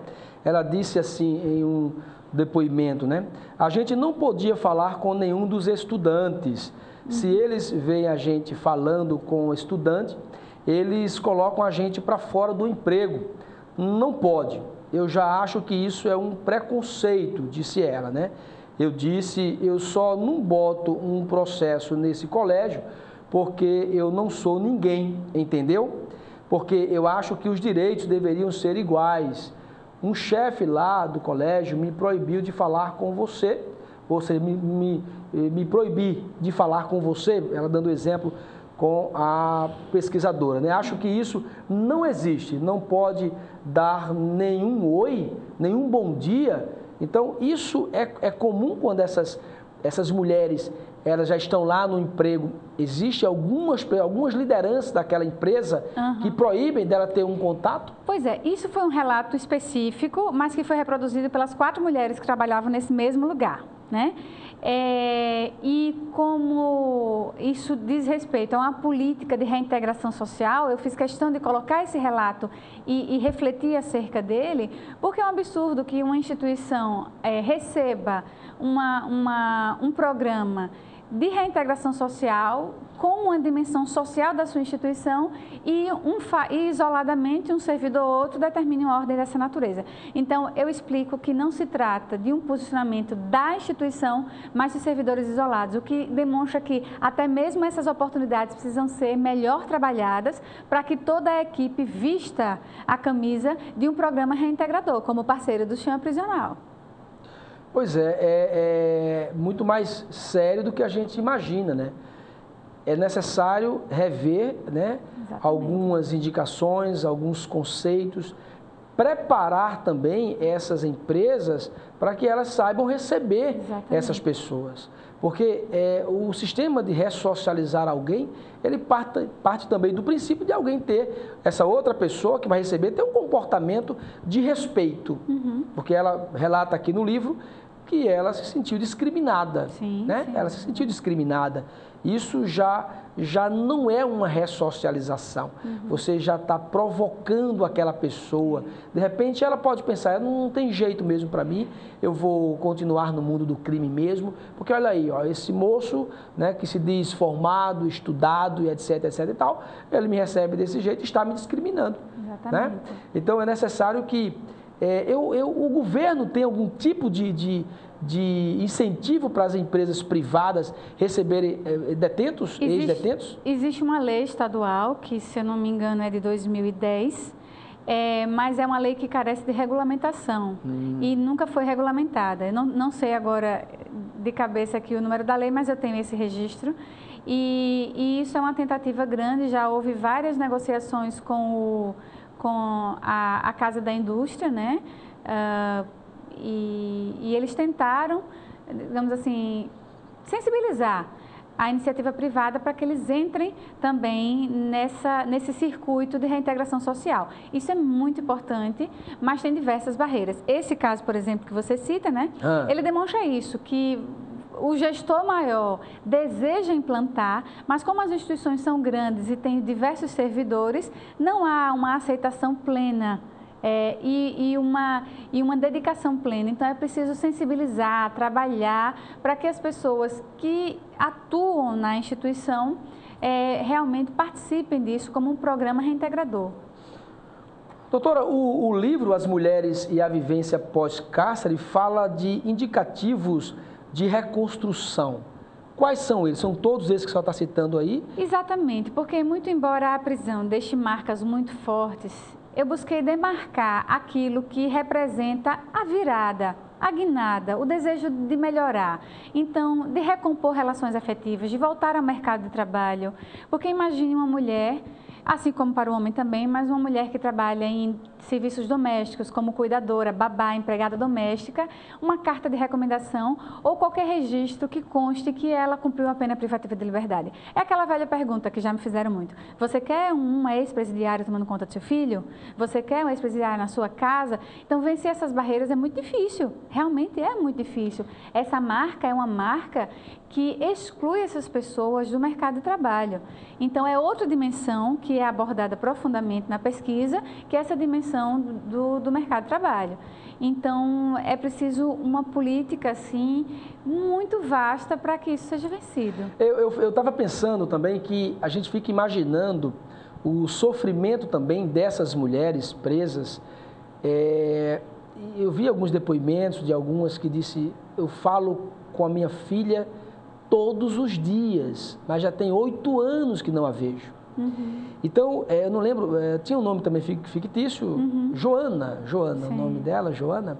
ela disse assim em um depoimento, né? A gente não podia falar com nenhum dos estudantes. Se eles veem a gente falando com o estudante, eles colocam a gente para fora do emprego. Não pode. Eu já acho que isso é um preconceito, disse ela, né? Eu disse, eu só não boto um processo nesse colégio porque eu não sou ninguém, entendeu? Porque eu acho que os direitos deveriam ser iguais. Um chefe lá do colégio me proibiu de falar com você, me proibir de falar com você, ela dando exemplo com a pesquisadora, né? Acho que isso não existe, não pode dar nenhum oi, nenhum bom dia. Então, isso é comum quando essas mulheres elas já estão lá no emprego. Existem algumas lideranças daquela empresa que proíbem dela ter um contato? Pois é, isso foi um relato específico, mas que foi reproduzido pelas 4 mulheres que trabalhavam nesse mesmo lugar, né? E como isso diz respeito a uma política de reintegração social, eu fiz questão de colocar esse relato e refletir acerca dele, porque é um absurdo que uma instituição receba um programa de reintegração social com uma dimensão social da sua instituição e isoladamente um servidor ou outro determine uma ordem dessa natureza. Então, eu explico que não se trata de um posicionamento da instituição, mas de servidores isolados, o que demonstra que até mesmo essas oportunidades precisam ser melhor trabalhadas para que toda a equipe vista a camisa de um programa reintegrador, como parceiro do sistema prisional. Pois é muito mais sério do que a gente imagina, né? É necessário rever, né, algumas indicações, alguns conceitos, preparar também essas empresas para que elas saibam receber essas pessoas. Porque o sistema de ressocializar alguém, ele parte também do princípio de alguém ter, essa outra pessoa que vai receber, ter um comportamento de respeito. Porque ela relata aqui no livro que ela se sentiu discriminada, né? Ela se sentiu discriminada. Isso já não é uma ressocialização. Você já está provocando aquela pessoa. De repente, ela pode pensar, não tem jeito mesmo para mim, eu vou continuar no mundo do crime mesmo, porque olha aí, ó, esse moço, né, que se diz formado, estudado e etc, etc e tal, ele me recebe desse jeito e está me discriminando. Né? Então, é necessário que o governo tenha algum tipo de incentivo para as empresas privadas receberem detentos, ex-detentos? Existe uma lei estadual, que se eu não me engano é de 2010, mas é uma lei que carece de regulamentação e nunca foi regulamentada. Eu não sei agora de cabeça aqui o número da lei, mas eu tenho esse registro. E isso é uma tentativa grande, já houve várias negociações com a Casa da Indústria, né? E eles tentaram, digamos assim, sensibilizar a iniciativa privada para que eles entrem também nesse circuito de reintegração social. Isso é muito importante, mas tem diversas barreiras. Esse caso, por exemplo, que você cita, né? Ele demonstra isso, que o gestor maior deseja implantar, mas como as instituições são grandes e têm diversos servidores, não há uma aceitação plena e uma dedicação plena. Então, é preciso sensibilizar, trabalhar para que as pessoas que atuam na instituição realmente participem disso como um programa reintegrador. Doutora, o livro As Mulheres e a Vivência Pós-Cárcere fala de indicativos de reconstrução. Quais são eles? São todos esses que a senhora está citando aí? Exatamente, porque muito embora a prisão deixe marcas muito fortes, eu busquei demarcar aquilo que representa a virada a guinada, o desejo de melhorar. Então, de recompor relações afetivas, de voltar ao mercado de trabalho. Porque imagine uma mulher, assim como para o homem também, mas uma mulher que trabalha em serviços domésticos, como cuidadora, babá, empregada doméstica, uma carta de recomendação ou qualquer registro que conste que ela cumpriu a pena privativa de liberdade. É aquela velha pergunta que já me fizeram muito. Você quer uma ex-presidiária tomando conta do seu filho? Você quer uma ex-presidiária na sua casa? Então, vencer essas barreiras é muito difícil. Realmente é muito difícil. Essa marca é uma marca que exclui essas pessoas do mercado de trabalho. Então, é outra dimensão que é abordada profundamente na pesquisa, que é essa dimensão do mercado de trabalho. Então, é preciso uma política, assim, muito vasta para que isso seja vencido. Eu estava pensando também que a gente fica imaginando o sofrimento também dessas mulheres presas. Eu vi alguns depoimentos de algumas que disse, eu falo com a minha filha todos os dias, mas já tem 8 anos que não a vejo. Uhum. Então, eu não lembro, tinha um nome também fictício, uhum. Joana, Sim. O nome dela, Joana,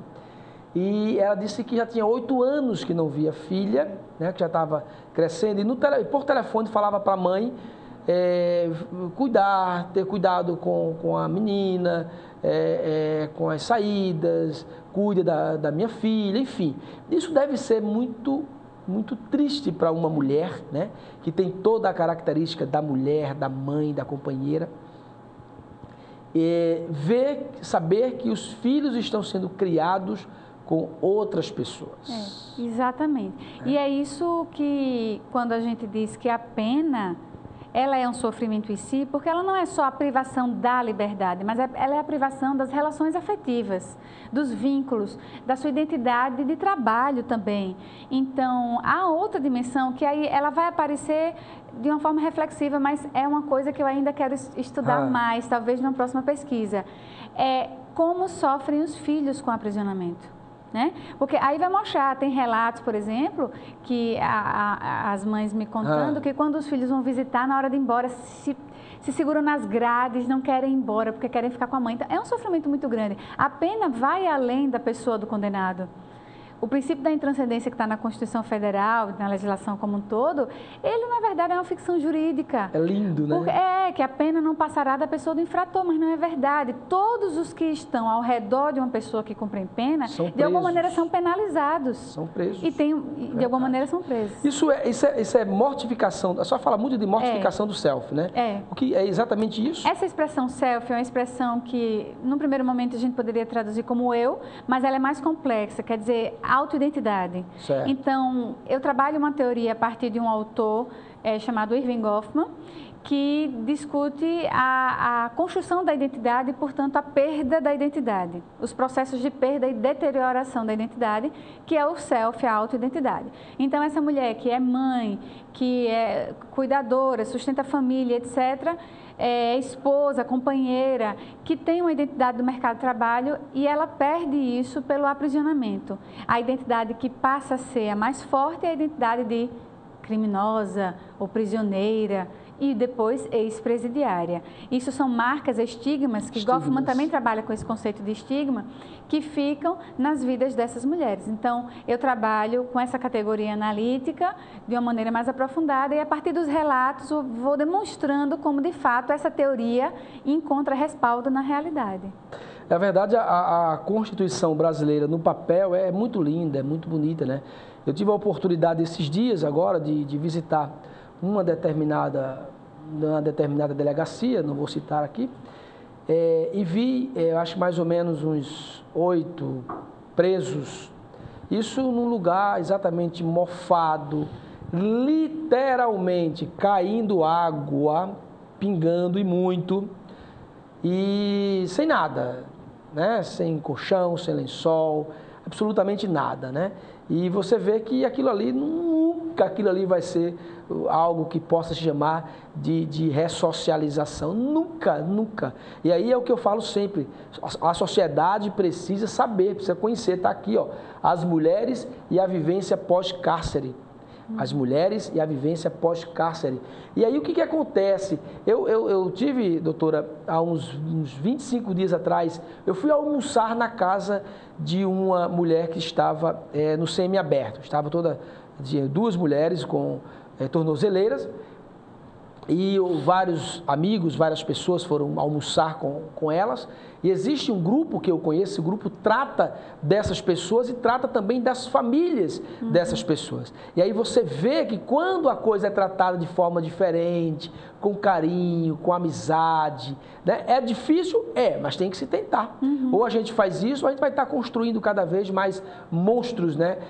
e ela disse que já tinha 8 anos que não via a filha, né, que já estava crescendo, e por telefone falava para a mãe ter cuidado com a menina, com as saídas, cuida da minha filha, enfim. Isso deve ser muito triste para uma mulher, né, que tem toda a característica da mulher, da mãe, da companheira, saber que os filhos estão sendo criados com outras pessoas. Exatamente. E é isso que, quando a gente diz que a pena, ela é um sofrimento em si, porque ela não é só a privação da liberdade, mas ela é a privação das relações afetivas, dos vínculos, da sua identidade de trabalho também. Então, há outra dimensão que aí ela vai aparecer de uma forma reflexiva, mas é uma coisa que eu ainda quero estudar mais, talvez numa próxima pesquisa. É como sofrem os filhos com aprisionamento. Né? Porque aí vai mostrar, tem relatos, por exemplo, que as mães me contando que quando os filhos vão visitar, na hora de ir embora, se seguram nas grades, não querem ir embora porque querem ficar com a mãe. Então, é um sofrimento muito grande. A pena vai além da pessoa do condenado. O princípio da intranscendência que está na Constituição Federal, na legislação como um todo, ele, na verdade, é uma ficção jurídica. É lindo, né? Que a pena não passará da pessoa do infrator, mas não é verdade. Todos os que estão ao redor de uma pessoa que cumpre pena, de alguma maneira, são penalizados. São presos. E de alguma maneira são presos. Isso é mortificação, a senhora fala muito de mortificação do self, né? O que é exatamente isso? Essa expressão self é uma expressão que, num primeiro momento, a gente poderia traduzir como eu, mas ela é mais complexa, quer dizer, autoidentidade. Certo. Então, eu trabalho uma teoria a partir de um autor chamado Erving Goffman, que discute a construção da identidade e, portanto, a perda da identidade. Os processos de perda e deterioração da identidade, que é o self, a autoidentidade. Então, essa mulher que é mãe, que é cuidadora, sustenta a família, etc., esposa, companheira, que tem uma identidade do mercado de trabalho e ela perde isso pelo aprisionamento. A identidade que passa a ser a mais forte é a identidade de criminosa ou prisioneira e depois ex-presidiária. Isso são marcas, estigmas, que Goffman também trabalha com esse conceito de estigma, que ficam nas vidas dessas mulheres. Então, eu trabalho com essa categoria analítica de uma maneira mais aprofundada e, a partir dos relatos, eu vou demonstrando como, de fato, essa teoria encontra respaldo na realidade. Na verdade, a Constituição brasileira, no papel, é muito linda, é muito bonita, né? Eu tive a oportunidade, esses dias agora, de visitar uma determinada delegacia, não vou citar aqui, e vi, acho mais ou menos uns 8 presos, isso num lugar exatamente mofado, literalmente caindo água, pingando e muito, e sem nada, né? Sem colchão, sem lençol, absolutamente nada, né? E você vê que aquilo ali, nunca aquilo ali vai ser algo que possa se chamar de ressocialização. Nunca, nunca. E aí é o que eu falo sempre, a sociedade precisa saber, precisa conhecer, está aqui, ó, as mulheres e a vivência pós-cárcere. as mulheres e a vivência pós-cárcere. E aí o que acontece? Eu tive, doutora, há uns 25 dias atrás, eu fui almoçar na casa de uma mulher que estava no semiaberto. Tinha 2 mulheres com tornozeleiras e vários amigos, várias pessoas foram almoçar com elas. E existe um grupo que eu conheço, esse grupo trata dessas pessoas e trata também das famílias dessas pessoas. E aí você vê que quando a coisa é tratada de forma diferente, com carinho, com amizade, né? É difícil? Mas tem que se tentar. Ou a gente faz isso, ou a gente vai estar construindo cada vez mais monstros, né?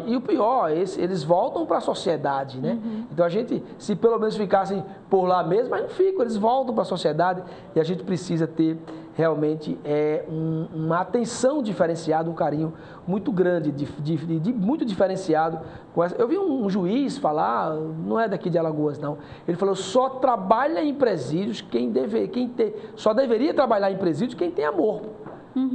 E o pior, eles voltam para a sociedade, né? Então a gente, se pelo menos ficassem por lá mesmo, mas não ficam, eles voltam para a sociedade e a gente precisa ter realmente uma atenção diferenciada, um carinho muito grande, muito diferenciado. Eu vi um juiz falar, não é daqui de Alagoas não, ele falou, só trabalha em presídios só deveria trabalhar em presídios quem tem amor.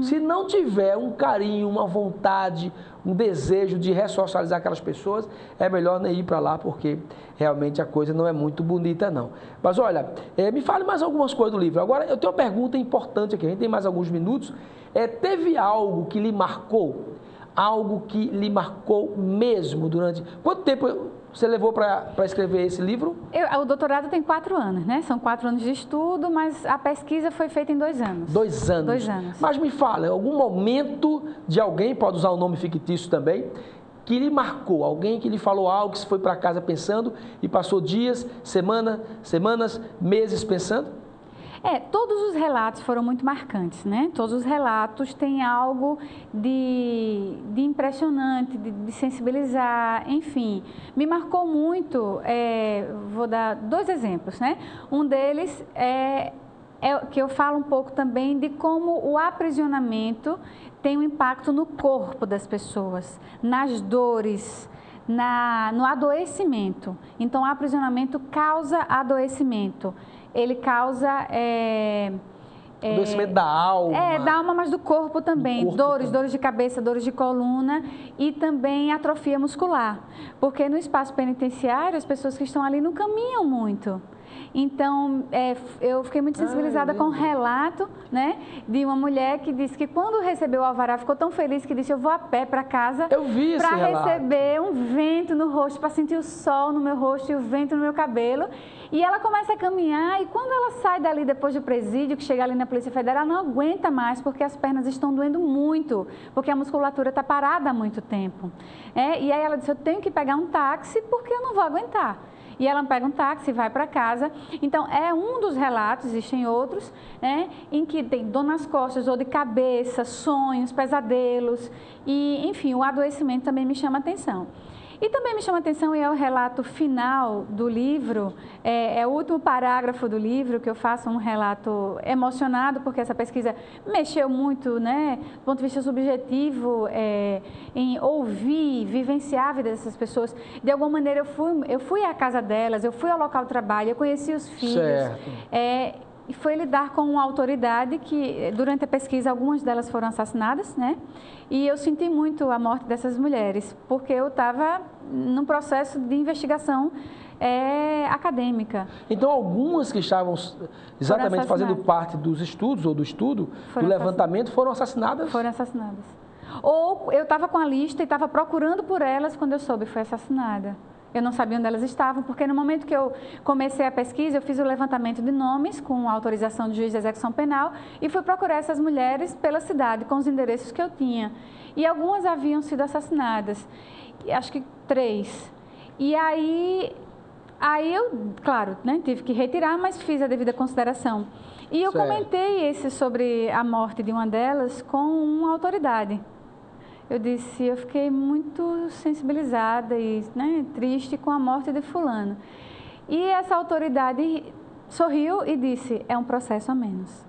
Se não tiver um carinho, uma vontade, um desejo de ressocializar aquelas pessoas, é melhor nem ir para lá, porque realmente a coisa não é muito bonita, não. Mas olha, me fale mais algumas coisas do livro. Agora, eu tenho uma pergunta importante aqui, a gente tem mais alguns minutos. Teve algo que lhe marcou? Algo que lhe marcou mesmo durante... Quanto tempo você levou para escrever esse livro? O doutorado tem 4 anos, né? São 4 anos de estudo, mas a pesquisa foi feita em 2 anos. 2 anos? 2 anos. Mas me fala, em algum momento de alguém, pode usar o nome fictício também, que lhe marcou, alguém que lhe falou algo, que você foi para casa pensando e passou dias, semanas, meses pensando? Todos os relatos foram muito marcantes, né? Todos os relatos têm algo de impressionante, de sensibilizar, enfim. Me marcou muito, vou dar 2 exemplos, né? Um deles é que eu falo um pouco também de como o aprisionamento tem um impacto no corpo das pessoas, nas dores, no adoecimento. Então, o aprisionamento causa adoecimento. Ele causa... adoecimento da alma. Da alma, mas do corpo também. Dores de cabeça, dores de coluna e também atrofia muscular. Porque no espaço penitenciário, as pessoas que estão ali não caminham muito. Então, eu fiquei muito sensibilizada com o relato, né, de uma mulher que disse que quando recebeu o alvará, ficou tão feliz que disse, eu vou a pé para casa para receber um vento no rosto, para sentir o sol no meu rosto e o vento no meu cabelo. E ela começa a caminhar e quando ela sai dali depois do presídio, que chega ali na Polícia Federal, ela não aguenta mais porque as pernas estão doendo muito, porque a musculatura está parada há muito tempo. E aí ela disse, eu tenho que pegar um táxi porque eu não vou aguentar. E ela pega um táxi e vai para casa. Então, é um dos relatos, existem outros, né, em que tem dor nas costas, dor de cabeça, sonhos, pesadelos. E, enfim, o adoecimento também me chama a atenção. E também me chama a atenção, e é o relato final do livro, é o último parágrafo do livro, que eu faço um relato emocionado, porque essa pesquisa mexeu muito, né, do ponto de vista subjetivo, em ouvir, vivenciar a vida dessas pessoas. De alguma maneira, eu fui à casa delas, eu fui ao local de trabalho, eu conheci os filhos. Certo. E foi lidar com uma autoridade que, durante a pesquisa, algumas delas foram assassinadas, né? E eu senti muito a morte dessas mulheres, porque eu estava num processo de investigação acadêmica. Então, algumas que estavam exatamente fazendo parte dos estudos, ou do estudo, do levantamento, foram assassinadas? Foram assassinadas. Ou eu estava com a lista e estava procurando por elas quando eu soube que foi assassinada. Eu não sabia onde elas estavam, porque no momento que eu comecei a pesquisa, eu fiz o levantamento de nomes com autorização do juiz de execução penal e fui procurar essas mulheres pela cidade, com os endereços que eu tinha. E algumas haviam sido assassinadas, acho que 3. E aí eu, claro, né, tive que retirar, mas fiz a devida consideração. E eu comentei sobre a morte de uma delas com uma autoridade. Eu disse, eu fiquei muito sensibilizada e, né, triste com a morte de fulano. E essa autoridade sorriu e disse, é um processo a menos.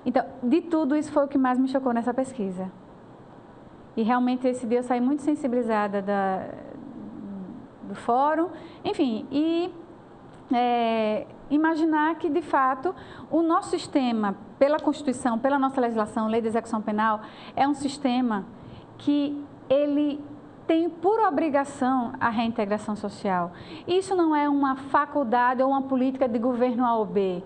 Então, de tudo isso foi o que mais me chocou nessa pesquisa. E realmente esse dia eu saí muito sensibilizada do fórum, enfim, e imaginar que, de fato, o nosso sistema, pela Constituição, pela nossa legislação, Lei de Execução Penal, é um sistema que ele tem por obrigação a reintegração social. Isso não é uma faculdade ou uma política de governo A ou B.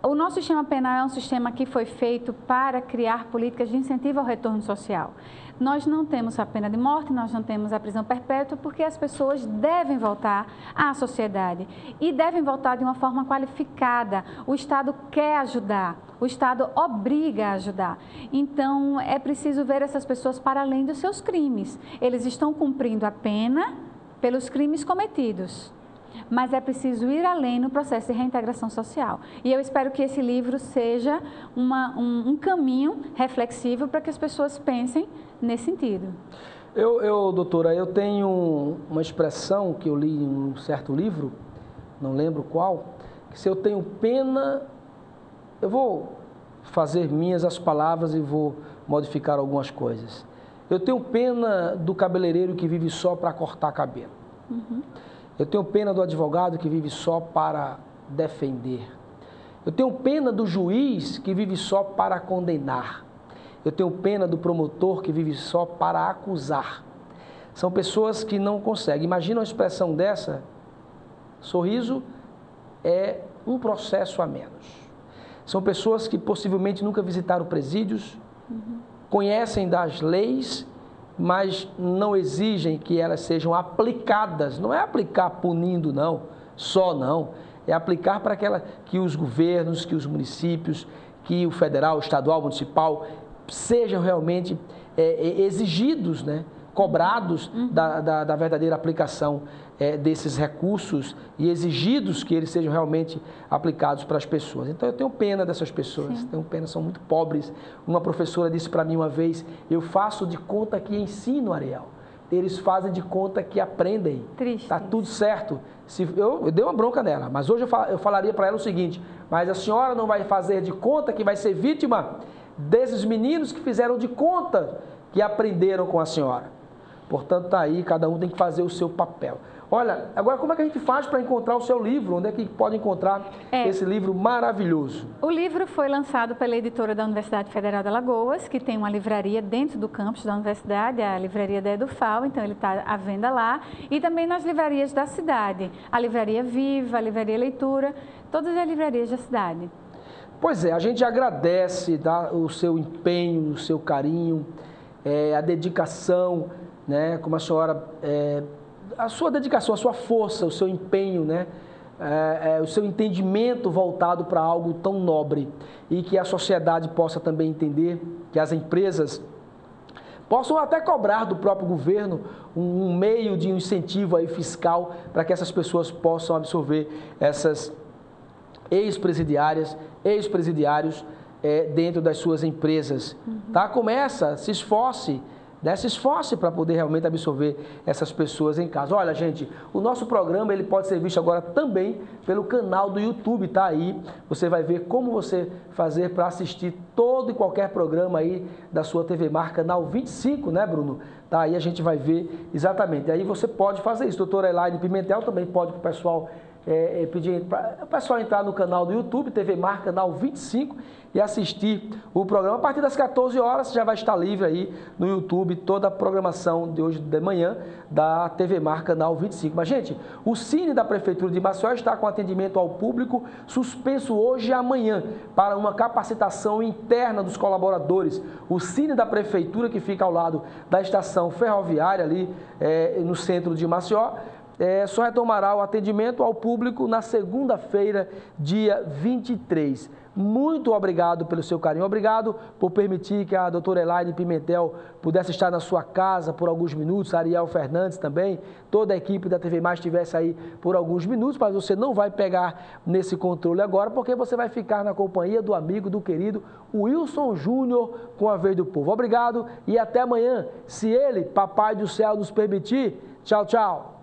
O nosso sistema penal é um sistema que foi feito para criar políticas de incentivo ao retorno social. Nós não temos a pena de morte, nós não temos a prisão perpétua, porque as pessoas devem voltar à sociedade e devem voltar de uma forma qualificada. O Estado quer ajudar, o Estado obriga a ajudar. Então, é preciso ver essas pessoas para além dos seus crimes. Eles estão cumprindo a pena pelos crimes cometidos. Mas é preciso ir além no processo de reintegração social. E eu espero que esse livro seja um caminho reflexivo para que as pessoas pensem nesse sentido. Doutora, eu tenho uma expressão que eu li em um certo livro, não lembro qual, que se eu tenho pena, eu vou fazer minhas as palavras e vou modificar algumas coisas. Eu tenho pena do cabeleireiro que vive só para cortar cabelo. Uhum. Eu tenho pena do advogado que vive só para defender. Eu tenho pena do juiz que vive só para condenar. Eu tenho pena do promotor que vive só para acusar. São pessoas que não conseguem. Imagina uma expressão dessa. Sorriso é um processo a menos. São pessoas que possivelmente nunca visitaram presídios, conhecem das leis, mas não exigem que elas sejam aplicadas. Não é aplicar punindo, não, só não. É aplicar para que os governos, que os municípios, que o federal, estadual, municipal, sejam realmente exigidos, né, cobrados da verdadeira aplicação desses recursos e exigidos que eles sejam realmente aplicados para as pessoas. Então, eu tenho pena dessas pessoas, tenho pena, são muito pobres. Uma professora disse para mim uma vez, eu faço de conta que ensino, Ariel. Eles fazem de conta que aprendem. Triste. Está tudo certo. Eu dei uma bronca nela, mas hoje eu falaria para ela o seguinte, mas a senhora não vai fazer de conta que vai ser vítima desses meninos que fizeram de conta que aprenderam com a senhora. Portanto, está aí, cada um tem que fazer o seu papel. Olha, agora como é que a gente faz para encontrar o seu livro? Onde é que pode encontrar esse livro maravilhoso? O livro foi lançado pela editora da Universidade Federal de Alagoas, que tem uma livraria dentro do campus da universidade, a livraria da Edufal, então ele está à venda lá. E também nas livrarias da cidade, a Livraria Viva, a Livraria Leitura, todas as livrarias da cidade. Pois é, a gente agradece o seu empenho, o seu carinho, a dedicação, né, como a senhora... a sua dedicação, a sua força, o seu empenho, né? O seu entendimento voltado para algo tão nobre e que a sociedade possa também entender, que as empresas possam até cobrar do próprio governo um meio de incentivo aí fiscal para que essas pessoas possam absorver essas ex-presidiários dentro das suas empresas. Tá? Começa, se esforce. Se esforce para poder realmente absorver essas pessoas em casa. Olha, gente, o nosso programa ele pode ser visto agora também pelo canal do YouTube, tá aí. Você vai ver como você fazer para assistir todo e qualquer programa aí da sua TV Mar, canal 25, né, Bruno? Tá aí, a gente vai ver exatamente. Aí você pode fazer isso. Doutora Elaine Pimentel também pode para o pessoal pedir para o pessoal entrar no canal do YouTube, TV Mar, canal 25, e assistir o programa. A partir das 14 horas já vai estar livre aí no YouTube toda a programação de hoje de manhã da TV Mar, canal 25. Mas, gente, o Cine da Prefeitura de Maceió está com atendimento ao público suspenso hoje e amanhã para uma capacitação interna dos colaboradores. O Cine da Prefeitura, que fica ao lado da estação ferroviária ali no centro de Maceió, só retomará o atendimento ao público na segunda-feira, dia 23. Muito obrigado pelo seu carinho, obrigado por permitir que a doutora Elaine Pimentel pudesse estar na sua casa por alguns minutos, a Ariel Fernandes também, toda a equipe da TV Mais estivesse aí por alguns minutos, mas você não vai pegar nesse controle agora, porque você vai ficar na companhia do amigo, do querido Wilson Júnior com a Vez do Povo. Obrigado e até amanhã, se ele, Papai do Céu, nos permitir. Tchau, tchau.